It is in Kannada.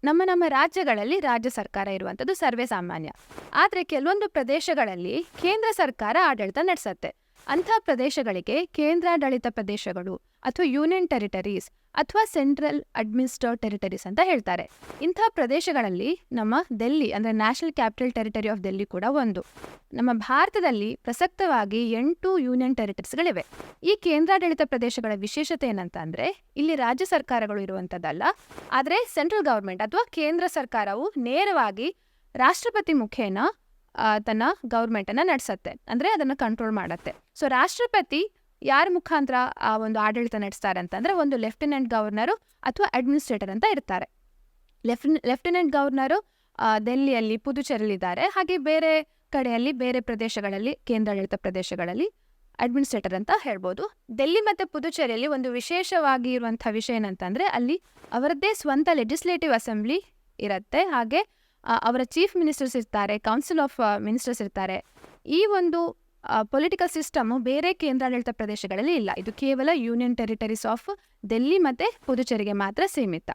ನಮ್ಮ ರಾಜ್ಯಗಳಲ್ಲಿ ರಾಜ್ಯ ಸರ್ಕಾರ ಇರುವಂಥದ್ದು ಸರ್ವೇ ಸಾಮಾನ್ಯ. ಆದರೆ ಕೆಲವೊಂದು ಪ್ರದೇಶಗಳಲ್ಲಿ ಕೇಂದ್ರ ಸರ್ಕಾರ ಆಡಳಿತ ನಡೆಸತ್ತೆ. ಅಂಥ ಪ್ರದೇಶಗಳಿಗೆ ಕೇಂದ್ರಾಡಳಿತ ಪ್ರದೇಶಗಳು ಅಥವಾ ಯೂನಿಯನ್ ಟೆರಿಟರೀಸ್ ಅಥವಾ ಸೆಂಟ್ರಲ್ ಅಡ್ಮಿನಿಸ್ಟ್ರೇಟಿವ್ ಟೆರಿಟರೀಸ್ ಅಂತ ಹೇಳ್ತಾರೆ. ಇಂಥ ಪ್ರದೇಶಗಳಲ್ಲಿ ನಮ್ಮ ಡೆಲ್ಲಿ ಅಂದರೆ national capital territory of Delhi ಕೂಡ ಒಂದು. ನಮ್ಮ ಭಾರತದಲ್ಲಿ ಪ್ರಸಕ್ತವಾಗಿ 8 ಯೂನಿಯನ್ ಟೆರಿಟರೀಸ್ಗಳಿವೆ. ಈ ಕೇಂದ್ರಾಡಳಿತ ಪ್ರದೇಶಗಳ ವಿಶೇಷತೆ ಏನಂತ ಅಂದರೆ ಇಲ್ಲಿ ರಾಜ್ಯ ಸರ್ಕಾರಗಳು ಇರುವಂಥದ್ದಲ್ಲ, ಆದರೆ ಸೆಂಟ್ರಲ್ ಗೌರ್ಮೆಂಟ್ ಅಥವಾ ಕೇಂದ್ರ ಸರ್ಕಾರವು ನೇರವಾಗಿ ರಾಷ್ಟ್ರಪತಿ ಮುಖೇನ ತನ್ನ ಗೌರ್ಮೆಂಟನ್ನು ನಡೆಸತ್ತೆ, ಅಂದರೆ ಅದನ್ನು ಕಂಟ್ರೋಲ್ ಮಾಡತ್ತೆ. ಸೊ ರಾಷ್ಟ್ರಪತಿ ಯಾರ ಮುಖಾಂತರ ಆ ಒಂದು ಆಡಳಿತ ನಡೆಸ್ತಾರೆ ಅಂತಂದರೆ ಒಂದು ಲೆಫ್ಟಿನೆಂಟ್ ಗವರ್ನರು ಅಥವಾ ಅಡ್ಮಿನಿಸ್ಟ್ರೇಟರ್ ಅಂತ ಇರ್ತಾರೆ. ಲೆಫ್ಟಿನೆಂಟ್ ಗವರ್ನರು ದೆಹಲಿಯಲ್ಲಿ ಪುದುಚೇರಿಲಿದ್ದಾರೆ, ಹಾಗೆ ಬೇರೆ ಕಡೆಯಲ್ಲಿ ಬೇರೆ ಪ್ರದೇಶಗಳಲ್ಲಿ ಕೇಂದ್ರಾಡಳಿತ ಪ್ರದೇಶಗಳಲ್ಲಿ ಅಡ್ಮಿನಿಸ್ಟ್ರೇಟರ್ ಅಂತ ಹೇಳ್ಬೋದು. ಡೆಲ್ಲಿ ಮತ್ತು ಪುದುಚೇರಿಯಲ್ಲಿ ಒಂದು ವಿಶೇಷವಾಗಿ ಇರುವಂಥ ವಿಷಯ ಏನಂತಂದರೆ ಅಲ್ಲಿ ಅವರದ್ದೇ ಸ್ವಂತ ಲೆಜಿಸ್ಲೇಟಿವ್ ಅಸೆಂಬ್ಲಿ ಇರುತ್ತೆ, ಹಾಗೆ ಅವರ ಚೀಫ್ ಮಿನಿಸ್ಟರ್ಸ್ ಇರ್ತಾರೆ, ಕೌನ್ಸಿಲ್ ಆಫ್ ಮಿನಿಸ್ಟರ್ಸ್ ಇರ್ತಾರೆ. ಈ ಒಂದು ಪೊಲಿಟಿಕಲ್ ಸಿಸ್ಟಮು ಬೇರೆ ಕೇಂದ್ರಾಡಳಿತ ಪ್ರದೇಶಗಳಲ್ಲಿ ಇಲ್ಲ. ಇದು ಕೇವಲ ಯೂನಿಯನ್ ಟೆರಿಟರೀಸ್ ಆಫ್ ಡೆಲ್ಲಿ ಮತ್ತು ಪುದುಚೇರಿಗೆ ಮಾತ್ರ ಸೀಮಿತ.